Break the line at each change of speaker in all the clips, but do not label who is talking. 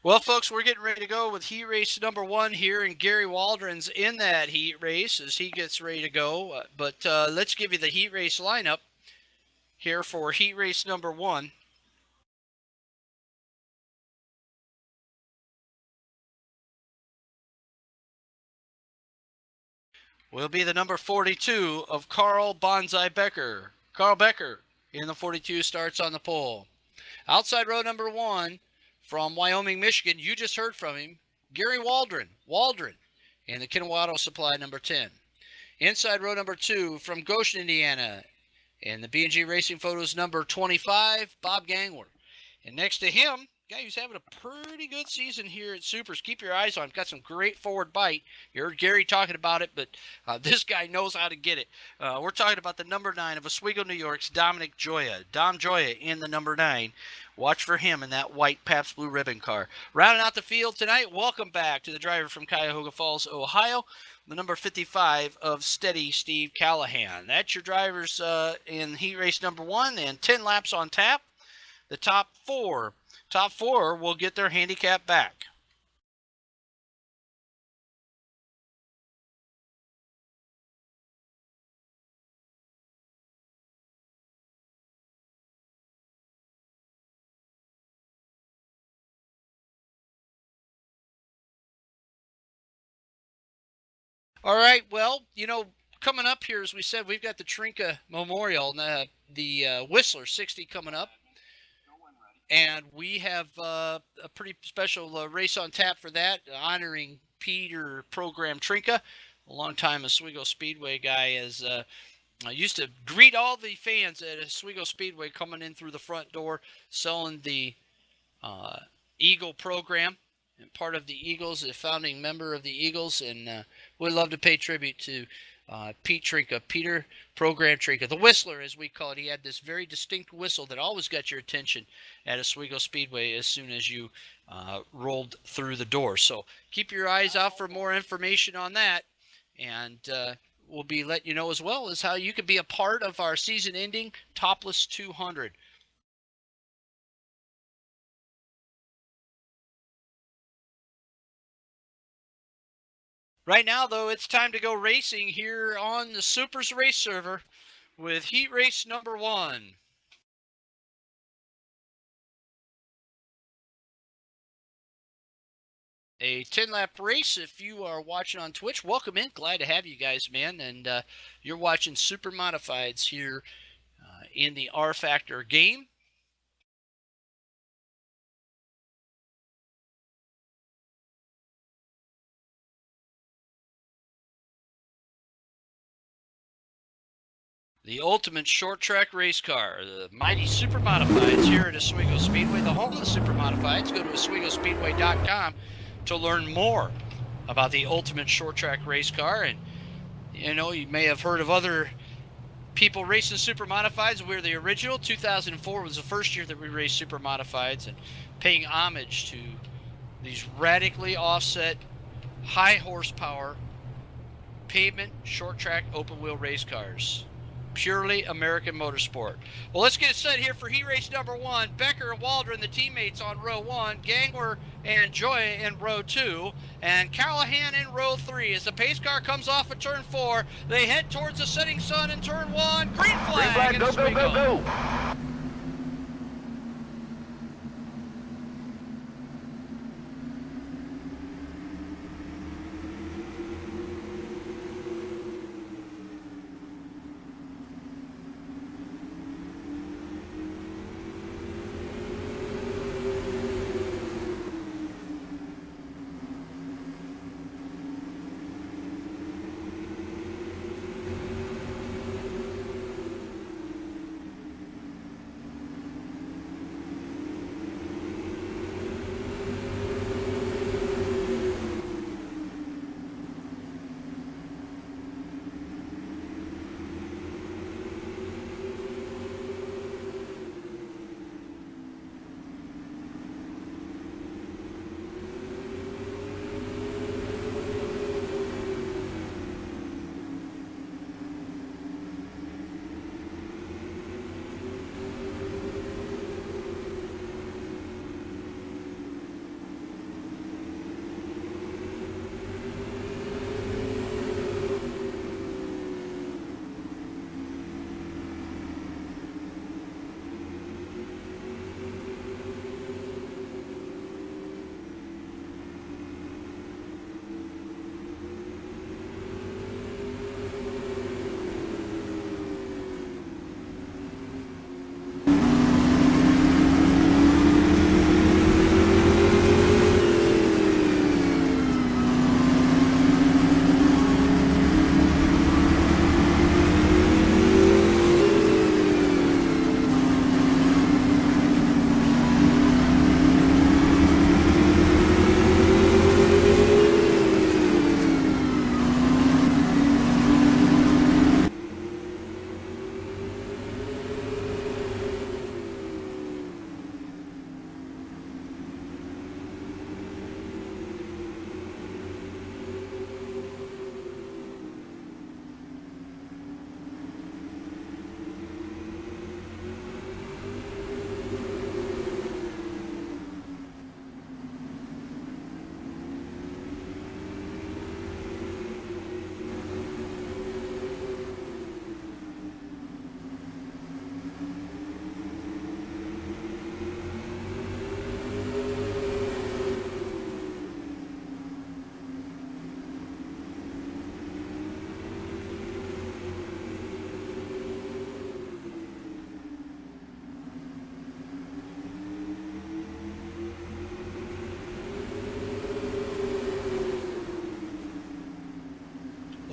Well, folks, we're getting ready to go with heat race number 1 here, and Gary Waldron's in that heat race as he gets ready to go. But let's give you the heat race lineup here for heat race number 1. Will be the number 42 of Carl Bonsai Becker. Carl Becker in the 42 starts on the pole. Outside row number 1 from Wyoming, Michigan. You just heard from him. Gary Waldron in the Kinwato Supply number 10. Inside row number 2 from Goshen, Indiana. And the B&G Racing Photos number 25, Bob Gangler. And next to him, guy who's having a pretty good season here at SUPRS. Keep your eyes on him. Got some great forward bite. You heard Gary talking about it, but this guy knows how to get it. We're talking about the number 9 of Oswego, New York's Dominic Joya. Dom Joya in the number 9. Watch for him in that white Pabst Blue Ribbon car. Rounding out the field tonight, welcome back to the driver from Cuyahoga Falls, Ohio, the number 55 of Steady Steve Callahan. That's your drivers in heat race number 1 and 10 laps on tap. The top four will get their handicap back. All right, well, coming up here, as we said, we've got the Trinka Memorial, the Whistler 60 coming up. And we have a pretty special race on tap for that, honoring Peter Program Trinka, a longtime Oswego Speedway guy. I used to greet all the fans at Oswego Speedway coming in through the front door, selling the Eagle program, and part of the Eagles, a founding member of the Eagles, and we'd love to pay tribute to Pete Trinka, Peter Program Trinka, the Whistler as we call it. He had this very distinct whistle that always got your attention at Oswego Speedway as soon as you rolled through the door. So keep your eyes out for more information on that, and we'll be letting you know as well as how you can be a part of our season-ending Topless 200. Right now, though, it's time to go racing here on the SUPRS race server with heat race number 1. A 10-lap race. If you are watching on Twitch, welcome in. Glad to have you guys, man. And you're watching Supermodifieds here in the R-Factor game. The ultimate short track race car, the mighty Supermodifieds here at Oswego Speedway, the home of the Supermodifieds. Go to OswegoSpeedway.com to learn more about the ultimate short track race car. And you may have heard of other people racing Supermodifieds. We're the original. 2004 was the first year that we raced Supermodifieds, and paying homage to these radically offset, high horsepower, pavement, short track, open wheel race cars. Purely American motorsport. Well, let's get it set here for heat race number 1. Becker and Waldron, the teammates, on row 1. Gangler and Joy in row 2. And Callahan in row 3. As the pace car comes off of turn 4, they head towards the setting sun in turn 1. Green flag.
Green flag, go.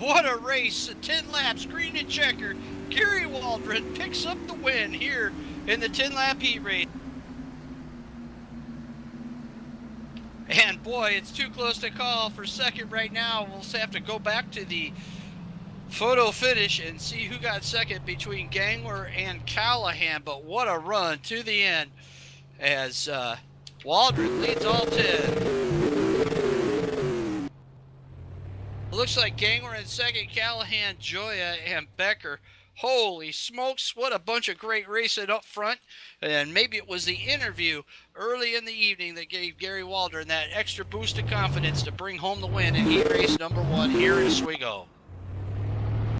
what a race. 10 laps, green and checker. Gary Waldron picks up the win here in the 10-lap heat race. And boy, it's too close to call for second right now. We'll have to go back to the photo finish and see who got second between Gangler and Callahan. But what a run to the end as Waldron leads all 10. Looks like Gangler in second, Callahan, Joya, and Becker. Holy smokes, what a bunch of great racing up front. And maybe it was the interview early in the evening that gave Gary Waldron that extra boost of confidence to bring home the win in heat race number 1 here in Oswego.